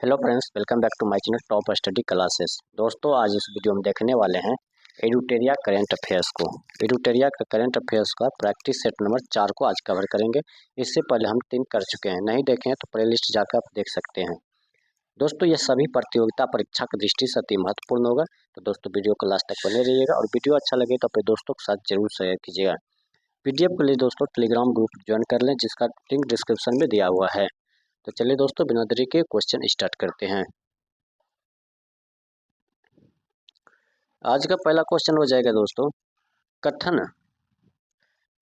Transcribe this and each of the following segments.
Hello friends, welcome back to my channel top study classes. दोस्तों, आज इस video में देखने वाले हैं एडुटेरिया करेंट अफेयर्स को। एडुटेरिया का करेंट अफेयर्स का प्रैक्टिस सेट नंबर 4 को आज कवर करेंगे। इससे पहले हम 3 कर चुके हैं, नहीं देखे हैं तो प्लेलिस्ट जाकर आप देख सकते हैं। दोस्तों, ये सभी प्रतियोगिता परीक्षा की दृष्टि से अति महत्वपूर्ण होगा, तो दोस्तों वीडियो को लास्ट तक बने रहिएगा और वीडियो अच्छा लगे तो अपने दोस्तों के साथ जरूर शेयर कीजिएगा। पीडीएफ के लिए दोस्तों टेलीग्राम ग्रुप ज्वाइन कर लें, जिसका लिंक डिस्क्रिप्शन में दिया हुआ है। तो चलिए दोस्तों, बिना देरी के क्वेश्चन स्टार्ट करते हैं। आज का पहला क्वेश्चन हो जाएगा दोस्तों, कथन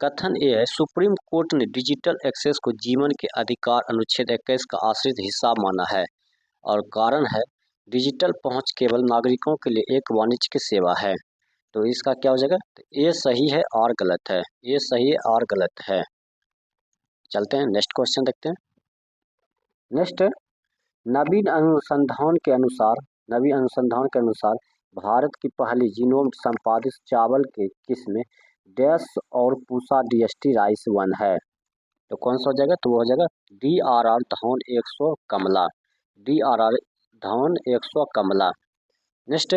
कथन ये है, सुप्रीम कोर्ट ने डिजिटल एक्सेस को जीवन के अधिकार अनुच्छेद 21 का आश्रित हिस्सा माना है और कारण है डिजिटल पहुंच केवल नागरिकों के लिए एक वाणिज्यिक सेवा है। तो इसका क्या हो जाएगा? तो ये सही है और गलत है, ये सही है और गलत है। चलते हैं नेक्स्ट क्वेश्चन देखते हैं। नेक्स्ट, नवीन अनुसंधान के अनुसार भारत की पहली जीनोम संपादित चावल के किस्म डैश और पूसा डीएसटी राइस 1 है। तो कौन सा हो जाएगा? तो वो हो जाएगा DRR धान 100 कमला, DRR धान 100 कमला। नेक्स्ट,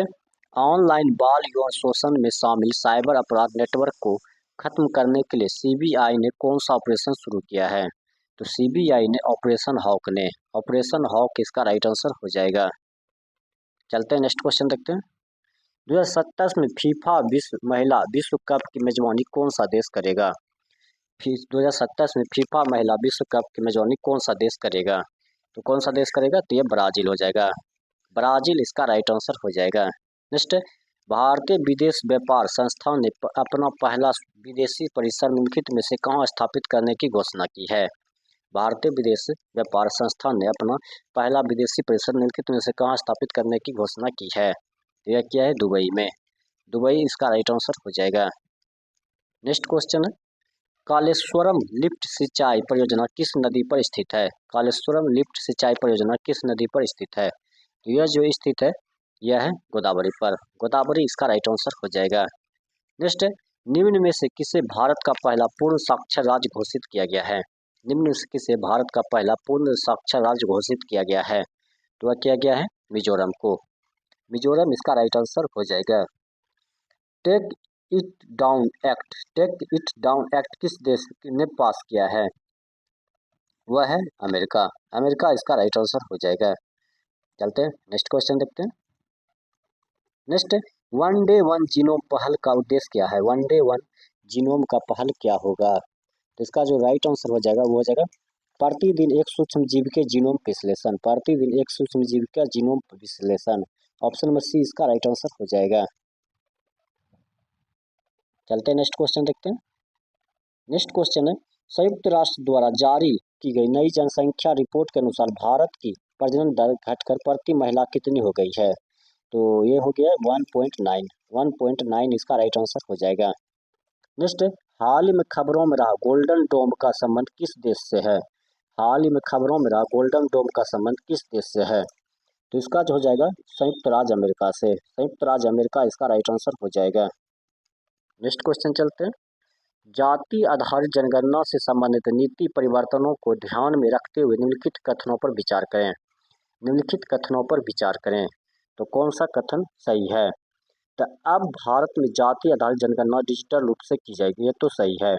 ऑनलाइन बाल यौन शोषण में शामिल साइबर अपराध नेटवर्क को खत्म करने के लिए सीबीआई ने कौन सा ऑपरेशन शुरू किया है? तो सीबीआई ने ऑपरेशन हॉक इसका राइट आंसर हो जाएगा। चलते हैं नेक्स्ट क्वेश्चन देखते हैं। 2027 में फीफा महिला विश्व कप की मेजबानी कौन सा देश करेगा? 2027 में फीफा महिला विश्व कप की मेजबानी कौन सा देश करेगा? तो कौन सा देश करेगा? तो ये ब्राजील हो जाएगा। ब्राजील इसका राइट आंसर हो जाएगा। नेक्स्ट, भारतीय विदेश व्यापार संस्थान ने अपना पहला विदेशी परिसर निम्नलिखित में से कहाँ स्थापित करने की घोषणा की है? भारतीय विदेश व्यापार संस्थान ने अपना पहला विदेशी परिसर निम्नलिखित में से कहाँ स्थापित करने की घोषणा की है? यह क्या है? दुबई में। दुबई इसका राइट आंसर हो जाएगा। नेक्स्ट क्वेश्चन है, कालेश्वरम लिफ्ट सिंचाई परियोजना किस नदी पर स्थित है? कालेश्वरम लिफ्ट सिंचाई परियोजना किस नदी पर स्थित है? तो यह जो स्थित है यह है गोदावरी पर। गोदावरी इसका राइट आंसर हो जाएगा। नेक्स्ट, निम्न में से किसे भारत का पहला पूर्ण साक्षर राज्य घोषित किया गया है? निम्न में से किसे भारत का पहला पूर्ण साक्षर राज्य घोषित किया गया है? तो वह किया गया है मिजोरम को। मिजोरम इसका राइट आंसर हो जाएगा। टेक इट डाउन एक्ट किस देश ने पास किया है? वह है अमेरिका। अमेरिका इसका राइट आंसर हो जाएगा। चलते हैं नेक्स्ट क्वेश्चन देखते हैं। Next, one day one genome पहल का उद्देश्य क्या है? वन डे वन जीनोम का पहल क्या होगा? तो इसका जो राइट आंसर हो जाएगा वो हो जाएगा प्रतिदिन एक सूक्ष्म जीव के जीनोम विश्लेषण। प्रतिदिन एक सूक्ष्म जीव का जीनोम विश्लेषण। ऑप्शन नंबर सी इसका राइट आंसर हो जाएगा। चलते हैं नेक्स्ट क्वेश्चन देखते हैं। नेक्स्ट क्वेश्चन है, संयुक्त राष्ट्र द्वारा जारी की गई नई जनसंख्या रिपोर्ट के अनुसार भारत की प्रजनन दर घटकर प्रति महिला कितनी हो गई है? तो ये हो गया 1.9 इसका राइट आंसर हो जाएगा। नेक्स्ट, हाल ही में खबरों में रहा गोल्डन डोम का संबंध किस देश से है? हाल ही में खबरों में रहा गोल्डन डोम का संबंध किस देश से है? तो इसका जो हो जाएगा संयुक्त राज्य अमेरिका से। संयुक्त राज्य अमेरिका इसका राइट आंसर हो जाएगा। नेक्स्ट क्वेश्चन चलते हैं, जाति आधारित जनगणना से संबंधित नीति परिवर्तनों को ध्यान में रखते हुए निम्नलिखित कथनों पर विचार करें। निम्नलिखित कथनों पर विचार करें। तो कौन सा कथन सही है? तो अब भारत में जाति आधारित जनगणना डिजिटल रूप से की जाएगी, ये तो सही है।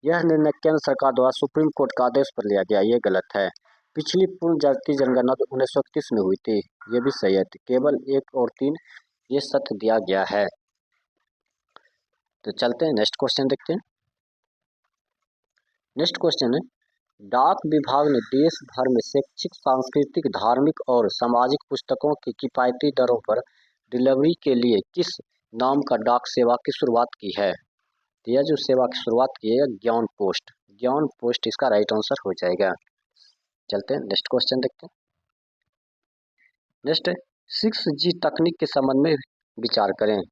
यह निर्णय केंद्र सरकार द्वारा सुप्रीम कोर्ट का आदेश पर लिया गया, ये गलत है। पिछली पूर्ण जाति जनगणना तो 1931 में हुई थी, ये भी सही है। केवल 1 और 3 ये सत्य दिया गया है। तो चलते हैं नेक्स्ट क्वेश्चन देखते हैं। नेक्स्ट क्वेश्चन है, डाक विभाग ने देश भर में शैक्षिक, सांस्कृतिक, धार्मिक और सामाजिक पुस्तकों की किफायती दरों पर डिलीवरी के लिए किस नाम का डाक सेवा की शुरुआत की है? यह जो सेवा की शुरुआत की है ज्ञान पोस्ट। ज्ञान पोस्ट इसका राइट आंसर हो जाएगा। चलते हैं नेक्स्ट क्वेश्चन देखते हैं। नेक्स्ट, 6G तकनीक के संबंध में विचार करें।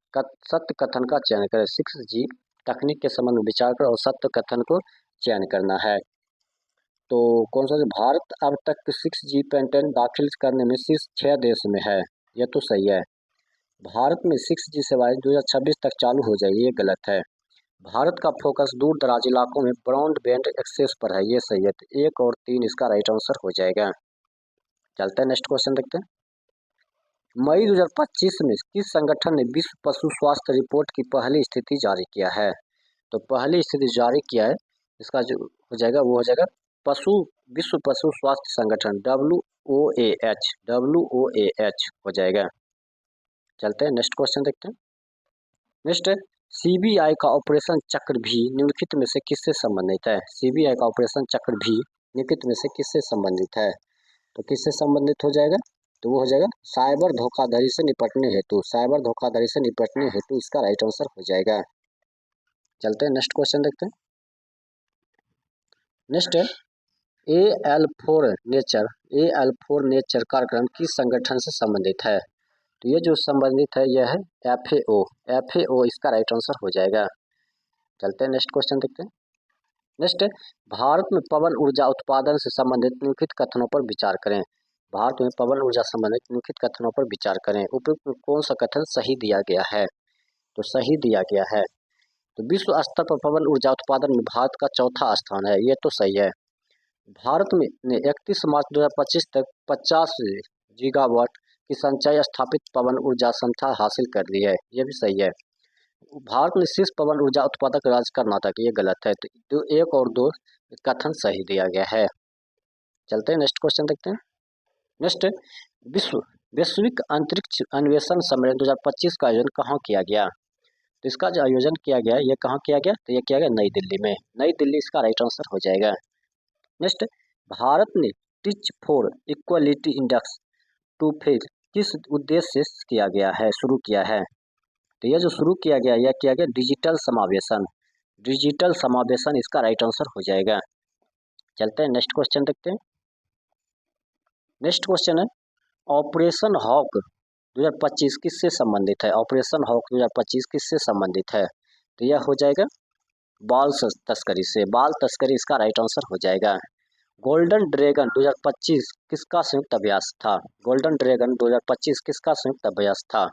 सत्य कथन का चयन करें। 6G तकनीक के संबंध में विचार करें और सत्य कथन को चयन करना है। तो कौन सा? भारत अब तक 6G पेटेंट दाखिल करने में शीर्ष 6 देश में है, यह तो सही है। भारत में 6G सेवाएं 2026 तक चालू हो जाएगी, ये गलत है। भारत का फोकस दूर दराज इलाकों में ब्रॉडबैंड एक्सेस पर है, ये सही है। 1 और 3 इसका राइट आंसर हो जाएगा। चलते हैं नेक्स्ट क्वेश्चन देखते हैं। मई 2025 में किस संगठन ने विश्व पशु स्वास्थ्य रिपोर्ट की पहली स्थिति जारी किया है? तो पहली स्थिति जारी किया है, इसका जो हो जाएगा वो हो जाएगा पशु विश्व पशु स्वास्थ्य संगठन WOAH हो जाएगा। चलते हैं नेक्स्ट क्वेश्चन देखते हैं। नेक्स्ट है सीबीआई का ऑपरेशन चक्र भी निम्नलिखित में से किससे संबंधित है? सीबीआई का ऑपरेशन चक्र भी निम्नलिखित में से किससे संबंधित है? तो किससे संबंधित हो जाएगा? तो वो हो जाएगा साइबर धोखाधड़ी से निपटने हेतु। साइबर धोखाधड़ी से निपटने हेतु इसका राइट आंसर हो जाएगा। चलते हैं नेक्स्ट क्वेश्चन देखते हैं। नेक्स्ट है AL4 नेचर कार्यक्रम किस संगठन से संबंधित है? तो ये जो संबंधित है यह है FAO इसका राइट आंसर हो जाएगा। चलते हैं नेक्स्ट क्वेश्चन देखते हैं। नेक्स्ट है भारत में पवन ऊर्जा उत्पादन से संबंधित निम्नलिखित कथनों पर विचार करें। भारत में पवन ऊर्जा संबंधित निम्नलिखित कथनों पर विचार करें। उपयुक्त में कौन सा कथन सही दिया गया है? तो सही दिया गया है। तो विश्व स्तर पर पवन ऊर्जा उत्पादन में भारत का चौथा स्थान है, ये तो सही है। भारत में ने 31 मार्च 2025 तक 50 गीगावाट की संचय स्थापित पवन ऊर्जा क्षमता हासिल कर ली है, ये भी सही है। भारत में शीर्ष पवन ऊर्जा उत्पादक राज्य कर्नाटक, ये गलत है। तो 1 और 2 कथन सही दिया गया है। चलते हैं नेक्स्ट क्वेश्चन देखते हैं। नेक्स्ट वैश्विक अंतरिक्ष अन्वेषण सम्मेलन 2025 का आयोजन कहाँ किया गया? तो इसका जो आयोजन किया गया ये कहाँ किया गया? तो ये किया गया नई दिल्ली में। नई दिल्ली इसका राइट आंसर हो जाएगा। नेक्स्ट भारत ने टीच फॉर इक्वलिटी इंडेक्स 2 फिर किस उद्देश्य से किया गया है, शुरू किया है? तो यह जो शुरू किया गया यह किया गया डिजिटल समावेशन। डिजिटल समावेशन इसका राइट आंसर हो जाएगा। चलते हैं नेक्स्ट क्वेश्चन देखते हैं। नेक्स्ट क्वेश्चन है ऑपरेशन हॉक 2025 किससे संबंधित है? ऑपरेशन हॉक 2025 किससे संबंधित है? तो यह हो जाएगा बाल तस्करी से। बाल तस्करी इसका राइट आंसर हो जाएगा। गोल्डन ड्रैगन 2025 किसका संयुक्त अभ्यास था? गोल्डन ड्रैगन 2025 किसका संयुक्त अभ्यास था?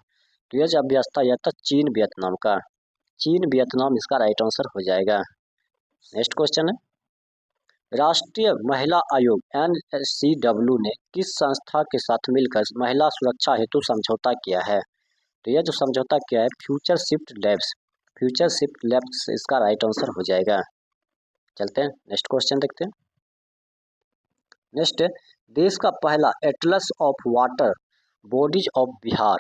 तो यह जो अभ्यास था यह था चीन वियतनाम का। चीन वियतनाम इसका राइट आंसर हो जाएगा। नेक्स्ट क्वेश्चन है राष्ट्रीय महिला आयोग NSCW ने किस संस्था के साथ मिलकर महिला सुरक्षा हेतु समझौता किया है? तो यह जो समझौता किया है फ्यूचर शिफ्ट लैब्स इसका राइट आंसर हो जाएगा। चलते हैं नेक्स्ट क्वेश्चन देखते हैं। नेक्स्ट देश का पहला Atlas of water bodies of Bihar.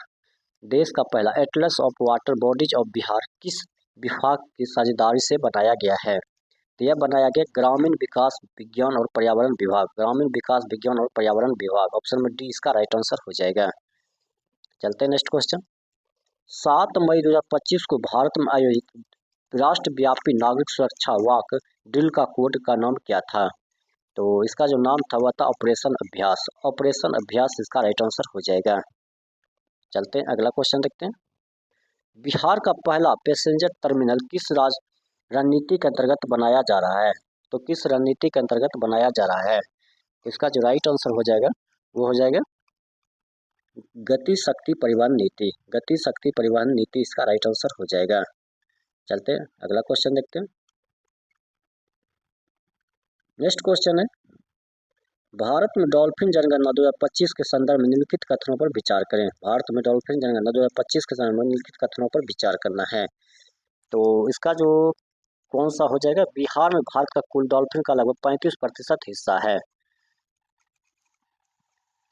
देश का पहला Atlas of water bodies of Bihar किस विभाग की साझेदारी से बनाया गया है? तो यह बनाया गया ग्रामीण विकास विज्ञान और पर्यावरण विभाग। ग्रामीण विकास विज्ञान और पर्यावरण विभाग, ऑप्शन में डी इसका राइट आंसर हो जाएगा। चलते हैं नेक्स्ट क्वेश्चन। 7 मई 2025 को भारत में आयोजित राष्ट्रव्यापी नागरिक सुरक्षा वॉक ड्रिल का कोड का नाम क्या था? तो इसका जो नाम था वह था ऑपरेशन अभ्यास। ऑपरेशन अभ्यास इसका राइट आंसर हो जाएगा। चलते हैं अगला क्वेश्चन देखते हैं। बिहार का पहला पैसेंजर टर्मिनल किस रणनीति के अंतर्गत बनाया जा रहा है? तो किस रणनीति के अंतर्गत बनाया जा रहा है? इसका जो राइट आंसर हो जाएगा वो हो जाएगा गति शक्ति परिवहन नीति। गति शक्ति परिवहन नीति इसका राइट आंसर हो जाएगा। चलते हैं अगला क्वेश्चन देखते हैं। नेक्स्ट क्वेश्चन है भारत में डॉल्फिन जनगणना 2025 के संदर्भ में निम्नलिखित कथनों पर विचार करें। भारत में डॉल्फिन जनगणना 2025 के संदर्भ में निम्नलिखित कथनों पर विचार करना है। तो इसका जो कौन सा हो जाएगा? बिहार में भारत का कुल डॉल्फिन का लगभग 35% हिस्सा है,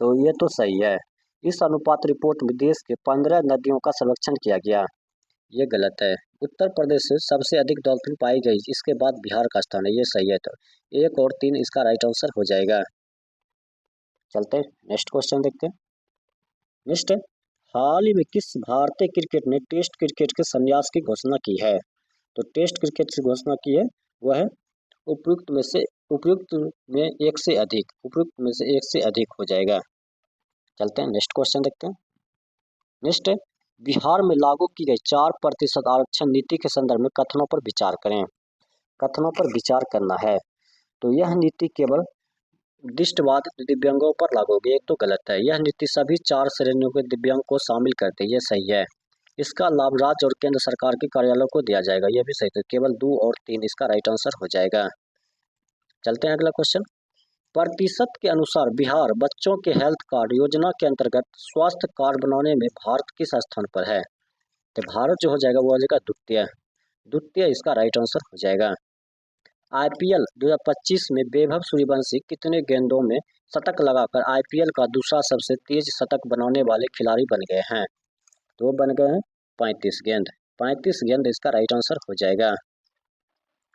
तो ये तो सही है। इस अनुपात रिपोर्ट में देश के 15 नदियों का सर्वेक्षण किया गया, ये गलत है। उत्तर प्रदेश से सबसे अधिक डॉल्फिन पाई गई, इसके बाद बिहार का स्थान है, ये सही है। तो 1 और 3 इसका राइट आंसर हो जाएगा। चलते हैं नेक्स्ट क्वेश्चन देखते हैं। नेक्स्ट हाल ही में किस भारतीय क्रिकेट ने टेस्ट क्रिकेट के संन्यास की घोषणा की है? तो टेस्ट क्रिकेट की घोषणा की है वह है उपयुक्त में एक से अधिक हो जाएगा। चलते हैं नेक्स्ट क्वेश्चन देखते हैं। नेक्स्ट बिहार में लागू की गई 4% आरक्षण नीति के संदर्भ में कथनों पर विचार करें। कथनों पर विचार करना है। तो यह नीति केवल दृष्टिबाधित दिव्यांगों पर लागू होगी, एक तो गलत है। यह नीति सभी 4 श्रेणियों के दिव्यांग को शामिल करती है, ये सही है। इसका लाभ राज्य और केंद्र सरकार के कार्यालयों को दिया जाएगा, यह भी सही है। केवल 2 और 3 इसका राइट आंसर हो जाएगा। चलते हैं अगला क्वेश्चन। प्रतिशत के अनुसार बिहार बच्चों के हेल्थ कार्ड योजना के अंतर्गत स्वास्थ्य कार्ड बनाने में भारत किस स्थान पर है? तो भारत जो हो जाएगा वो हो जाएगा द्वितीय। द्वितीय इसका राइट आंसर हो जाएगा। आईपीएल 2025 में वैभव सूर्यवंशी कितने गेंदों में शतक लगाकर आईपीएल का दूसरा सबसे तेज शतक बनाने वाले खिलाड़ी बन गए हैं? तो वो बन गए हैं 35 गेंद। 35 गेंद इसका राइट आंसर हो जाएगा।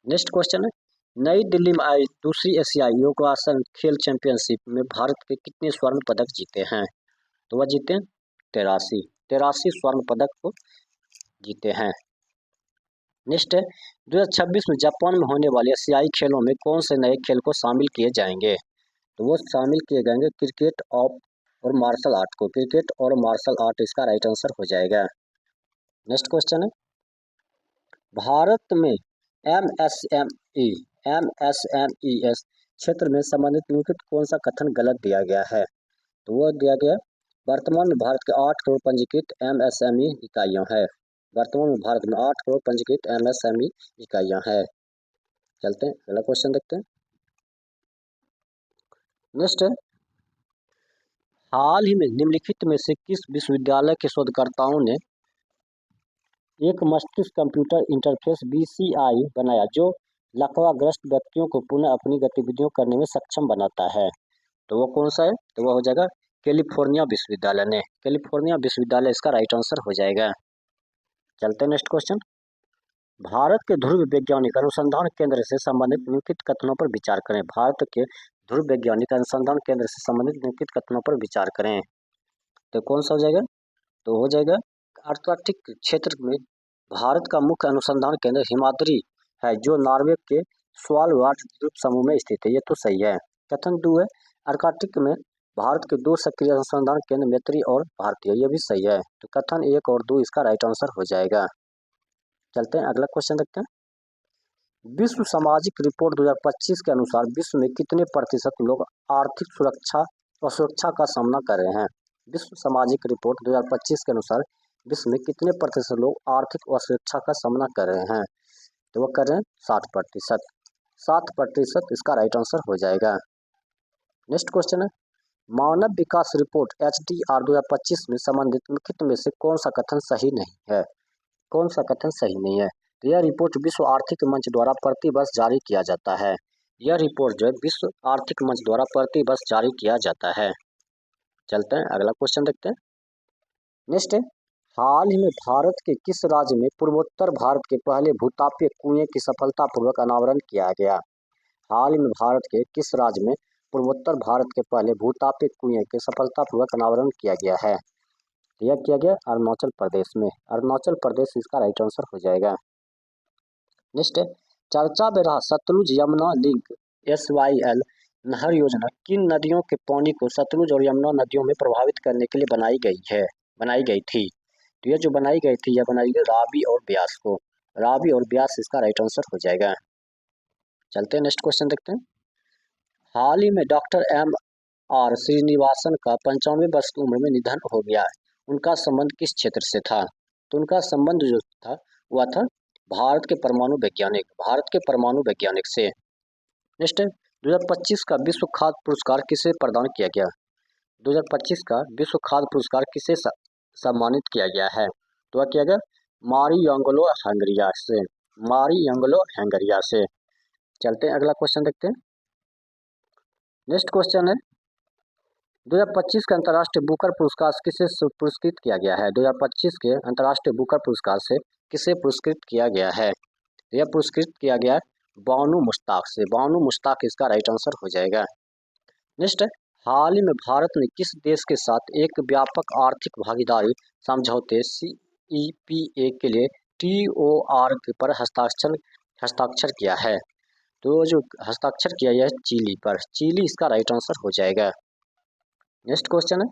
नेक्स्ट क्वेश्चन है, नई दिल्ली में आई दूसरी एशियाई योगासन खेल चैंपियनशिप में भारत के कितने स्वर्ण पदक जीते हैं? तो वह जीते 83 स्वर्ण पदक को जीते हैं। नेक्स्ट है, 2026 में जापान में होने वाले एशियाई खेलों में कौन से नए खेल को शामिल किए जाएंगे? तो वो शामिल किए जाएंगे क्रिकेट और मार्शल आर्ट को। क्रिकेट और मार्शल आर्ट इसका राइट आंसर हो जाएगा। नेक्स्ट क्वेश्चन है, भारत में एमएसएमईएस क्षेत्र में संबंधित निम्नलिखित कौन सा कथन गलत दिया गया है? तो वो दिया गया, वर्तमान में भारत के 8 करोड़ पंजीकृत एमएसएमई इकाइयां हैं। वर्तमान में भारत में 8 करोड़ पंजीकृत एमएसएमई इकाइयां हैं। चलते हैं अगला क्वेश्चन देखते हैं। नेक्स्ट है, हाल ही में निम्नलिखित में से किस विश्वविद्यालय के शोधकर्ताओं ने एक मस्तिष्क कंप्यूटर इंटरफेस बीसीआई बनाया जो लकवाग्रस्त व्यक्तियों को पुनः अपनी गतिविधियों करने में सक्षम बनाता है? तो वो कौन सा है? तो वो हो जाएगा कैलिफोर्निया विश्वविद्यालय ने। कैलिफोर्निया विश्वविद्यालय इसका राइट आंसर हो जाएगा। चलते हैं नेक्स्ट क्वेश्चन, भारत के ध्रुव वैज्ञानिक अनुसंधान केंद्र से संबंधित निम्नलिखित कथनों पर विचार करें। भारत के ध्रुव वैज्ञानिक अनुसंधान केंद्र से संबंधित निम्नलिखित कथनों पर विचार करें। तो कौन सा हो जाएगा? तो हो जाएगा आर्कटिक क्षेत्र में भारत का मुख्य अनुसंधान केंद्र हिमाद्री है जो नॉर्वे के स्वालबार्ड द्वीप समूह में स्थित है। ये तो सही है। कथन 2 है, आर्कटिक में भारत के 2 सक्रिय अनुसंधान केंद्र मैत्री और भारतीय। ये भी सही है। तो कथन 1 और 2 इसका राइट आंसर हो जाएगा। चलते हैं अगला क्वेश्चन देखते हैं, विश्व सामाजिक रिपोर्ट 2025 के अनुसार विश्व में कितने प्रतिशत लोग आर्थिक असुरक्षा का सामना कर रहे हैं? विश्व सामाजिक रिपोर्ट 2025 के अनुसार विश्व में कितने प्रतिशत लोग आर्थिक असुरक्षा का सामना कर रहे हैं? तो वो कर रहे हैं 60%। 60% इसका राइट आंसर हो जाएगा। नेक्स्ट क्वेश्चन है, मानव विकास रिपोर्ट HDR 2025 में संबंधित निम्नलिखित में से कौन सा कथन सही नहीं है? कौन सा कथन सही नहीं है? तो यह रिपोर्ट विश्व आर्थिक मंच द्वारा प्रति वर्ष जारी किया जाता है। यह रिपोर्ट जो है विश्व आर्थिक मंच द्वारा प्रति वर्ष जारी किया जाता है। चलते हैं अगला क्वेश्चन देखते हैं। नेक्स्ट है, हाल ही में भारत के किस राज्य में पूर्वोत्तर भारत के पहले भूतापीय कुएं की सफलतापूर्वक अनावरण किया गया? हाल ही में भारत के किस राज्य में पूर्वोत्तर भारत के पहले भूतापीय कुएं के सफलतापूर्वक अनावरण किया गया है? यह किया गया अरुणाचल प्रदेश में। अरुणाचल प्रदेश इसका राइट आंसर हो जाएगा। नेक्स्ट है, चर्चा में रहा सतलुज यमुना लिंक SYL नहर योजना किन नदियों के पानी को सतलुज और यमुना नदियों में प्रभावित करने के लिए बनाई गई थी? तो यह जो बनाई गई थी यह बनाई गई रावी और ब्यास को। रावी और ब्यास इसका राइट आंसर हो जाएगा। चलते हैं नेक्स्ट क्वेश्चन देखते हैं, हाल ही में डॉक्टर MR श्रीनिवासन का 95वें वर्ष की उम्र में निधन हो गया। उनका संबंध किस क्षेत्र से था? तो उनका संबंध जो था वह था भारत के परमाणु वैज्ञानिक से। नेक्स्ट है, 2025 का विश्व खाद्य पुरस्कार किसे प्रदान किया गया? 2025 का विश्व खाद्य पुरस्कार किसे सम्मानित किया गया है? तो वह किया गया मारियांगलो हंगरिया से। चलते हैं अगला क्वेश्चन देखते हैं। नेक्स्ट क्वेश्चन है, 2025 के अंतर्राष्ट्रीय बुकर पुरस्कार किसे पुरस्कृत किया गया है? 2025 के अंतर्राष्ट्रीय बुकर पुरस्कार से किसे पुरस्कृत किया गया है? यह पुरस्कृत किया गया बानू मुश्ताक से। बानू मुश्ताक इसका राइट आंसर हो जाएगा। नेक्स्ट है, हाल ही में भारत ने किस देश के साथ एक व्यापक आर्थिक भागीदारी समझौते CEPA के लिए TOR पर हस्ताक्षर किया है? तो जो हस्ताक्षर किया है चिली पर। चिली इसका राइट आंसर हो जाएगा। नेक्स्ट क्वेश्चन है,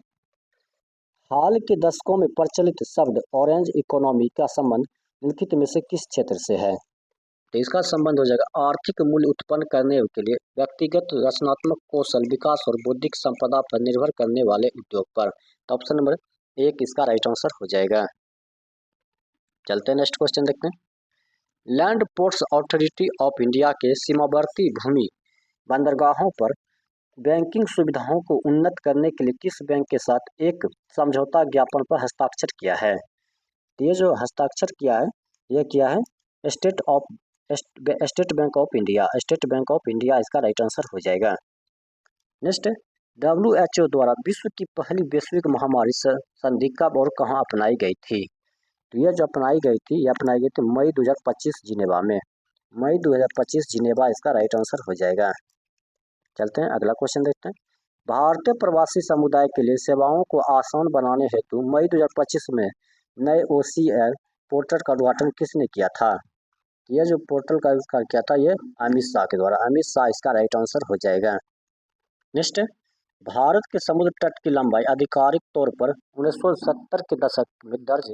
हाल के दशकों में प्रचलित शब्द ऑरेंज इकोनॉमी का संबंध निम्नलिखित में से किस क्षेत्र से है? तो इसका संबंध हो जाएगा आर्थिक मूल्य उत्पन्न करने के लिए व्यक्तिगत रचनात्मक कौशल विकास और बौद्धिक संपदा पर निर्भर करने वाले उद्योग पर। तो ऑप्शन नंबर 1 इसका राइट आंसर हो जाएगा। चलते हैं नेक्स्ट क्वेश्चन देखते हैं, land ports authority of India के सीमावर्ती भूमि बंदरगाहों पर बैंकिंग सुविधाओं को उन्नत करने के लिए किस बैंक के साथ एक समझौता ज्ञापन पर हस्ताक्षर किया है? तो ये जो हस्ताक्षर किया है, ये किया है state bank of India. State bank of India इसका राइट आंसर हो जाएगा। नेक्स्ट, WHO द्वारा विश्व की पहली वैश्विक महामारी संधि कब और कहाँ अपनाई गई थी? तो यह जो अपनाई गई थी, यह अपनाई गई थी मई 2025 जिनेवा में। मई 2025 जिनेवा इसका राइट आंसर हो जाएगा। चलते हैं अगला क्वेश्चन देखते हैं। भारतीय प्रवासी समुदाय के लिए सेवाओं को आसान बनाने हेतु मई 2025 में नए OCR पोर्टल का उद्घाटन किसने किया था? यह जो पोर्टल का आविष्कार किया था, ये अमित शाह के द्वारा। अमित शाह इसका राइट आंसर हो जाएगा। नेक्स्ट, भारत के समुद्र तट की लंबाई आधिकारिक तौर पर 1970 के दशक में दर्ज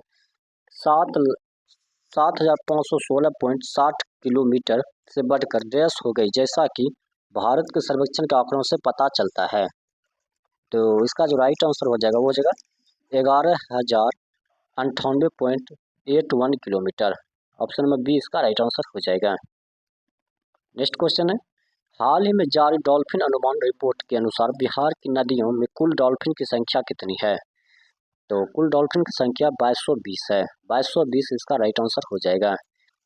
7,516.60 किलोमीटर से बढ़कर डैश हो गई, जैसा कि भारत के सर्वेक्षण के आंकड़ों से पता चलता है। तो इसका जो राइट आंसर हो जाएगा वो हो जाएगा 11,098.81 किलोमीटर। ऑप्शन नंबर बी इसका राइट आंसर हो जाएगा। नेक्स्ट क्वेश्चन है, हाल ही में जारी डॉल्फिन अनुमान रिपोर्ट के अनुसार बिहार की नदियों में कुल डॉल्फिन की संख्या कितनी है? तो कुल डॉल्फिन की संख्या 2220 है। 2220 इसका राइट आंसर हो जाएगा।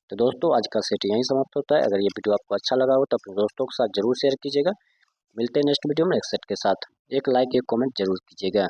तो दोस्तों आज का सेट यहीं समाप्त होता है। अगर ये वीडियो आपको अच्छा लगा हो तो अपने दोस्तों के साथ जरूर शेयर कीजिएगा। मिलते हैं नेक्स्ट वीडियो में नेक्स्ट सेट के साथ। एक लाइक एक कमेंट जरूर कीजिएगा।